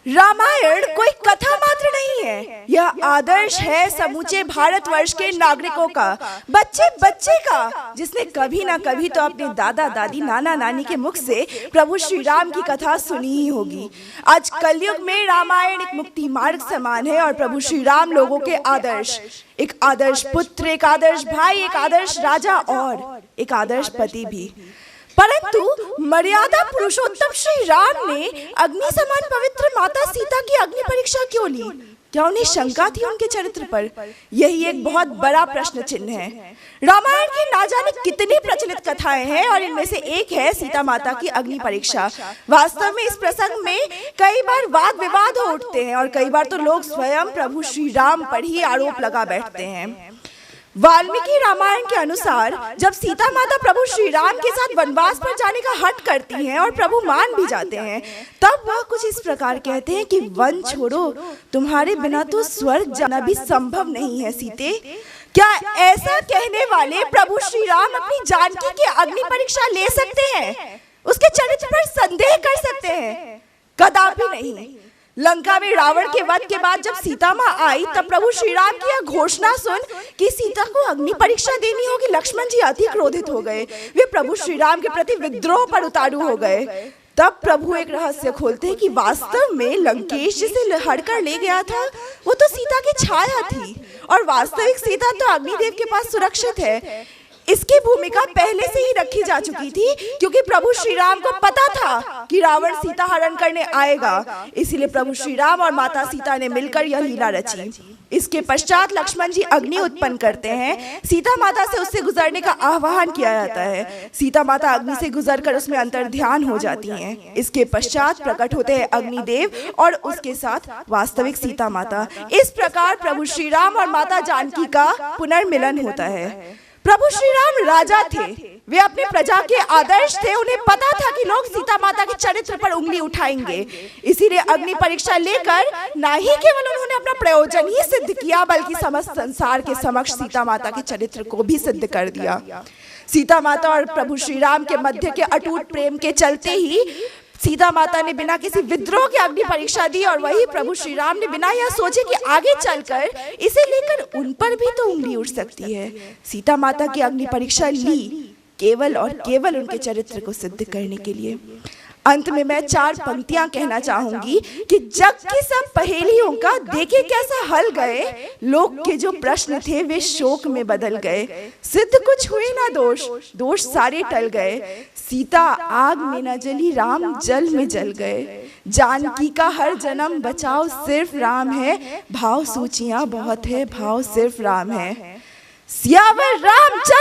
रामायण कोई कथा मात्र नहीं है, यह आदर्श है समूचे भारतवर्ष के नागरिकों का, बच्चे बच्चे का, जिसने कभी ना कभी तो अपने दादा दादी नाना नानी के मुख से प्रभु श्री राम की कथा सुनी ही होगी। आज कलयुग में रामायण एक मुक्ति मार्ग समान है और प्रभु श्री राम लोगों के आदर्श, एक आदर्श पुत्र, एक आदर्श भाई, एक आदर्श राजा और एक आदर्श पति भी। परंतु मर्यादा पुरुषोत्तम श्री राम ने अग्नि समान पवित्र माता सीता की अग्नि परीक्षा क्यों ली? क्या उन्हें शंका थी उनके चरित्र पर? यही एक बहुत बड़ा प्रश्न चिन्ह है। रामायण की ना जाने कितनी प्रचलित कथाएं हैं और इनमें से एक है सीता माता की अग्नि परीक्षा। वास्तव में इस प्रसंग में कई बार वाद विवाद हो उठते हैं और कई बार तो लोग स्वयं प्रभु श्री राम पर ही आरोप लगा बैठते हैं। वाल्मीकि रामायण के अनुसार जब सीता माता प्रभु श्री राम के साथ वनवास पर जाने का हठ करती हैं और प्रभु मान भी जाते हैं, तब वह कुछ इस प्रकार कहते हैं कि वन छोड़ो, तुम्हारे बिना तो स्वर्ग जाना भी संभव नहीं है सीते। क्या ऐसा कहने वाले प्रभु श्री राम अपनी जानकी की अग्नि परीक्षा ले सकते हैं? उसके चरित्र पर संदेह कर सकते हैं? कदापि नहीं। लंका में रावण के वध के बाद जब सीता माँ आई, तब प्रभु श्री राम की यह घोषणा सुन कि सीता को अग्नि परीक्षा देनी होगी, लक्ष्मण जी अति क्रोधित हो गए। वे प्रभु श्री राम के प्रति विद्रोह पर उतारू हो गए। तब प्रभु एक रहस्य खोलते हैं कि वास्तव में लंकेश जिसे हड़कर ले गया था वो तो सीता की छाया थी और वास्तविक सीता तो अग्निदेव के पास सुरक्षित है। इसकी भूमिका पहले से ही रखी जा चुकी थी क्योंकि प्रभु श्री राम को पता था कि रावण सीता हरण करने आएगा, इसीलिए प्रभु श्री राम और माता सीता ने मिलकर यह लीला रची। इसके पश्चात लक्ष्मण जी अग्नि उत्पन्न करते हैं, सीता माता से उससे गुजरने का आह्वान किया जाता है। सीता माता अग्नि से गुजरकर उसमें अंतर्ध्यान हो जाती हैं। इसके पश्चात प्रकट होते हैं अग्निदेव और उसके साथ वास्तविक सीता माता। इस प्रकार प्रभु श्री राम और माता जानकी का पुनर्मिलन होता है। प्रभु श्री राम राजा थे, वे अपने प्रजा के आदर्श थे। उन्हें पता था कि लोग सीता माता के चरित्र पर उंगली उठाएंगे, इसीलिए अग्नि परीक्षा लेकर न ही केवल उन्होंने अपना प्रयोजन ही सिद्ध किया बल्कि समस्त संसार के समक्ष सीता माता के चरित्र को भी सिद्ध कर दिया। सीता माता और प्रभु श्री राम के मध्य के अटूट प्रेम के चलते ही सीता माता ने बिना किसी विद्रोह की अग्नि परीक्षा दी और वही प्रभु श्री राम ने बिना यह सोचे कि आगे चलकर इसे लेकर उन पर भी तो उंगली उठ सकती है, सीता माता की अग्नि परीक्षा ली केवल और केवल उनके चरित्र को सिद्ध करने के लिए। अंत में मैं 4 पंक्तियां कहना चाहूंगी कि जग की सब पहेलियों का देखे कैसा हल गए, लोग के जो प्रश्न थे वे शोक में बदल गए। सिद्ध कुछ हुए ना दोष, दोष सारे टल गए। सीता आग में न जली, राम जल में जल गए। जानकी का हर जन्म बचाओ सिर्फ राम है, भाव सूचियां बहुत है, भाव सिर्फ राम है। सियावर रामचंद्र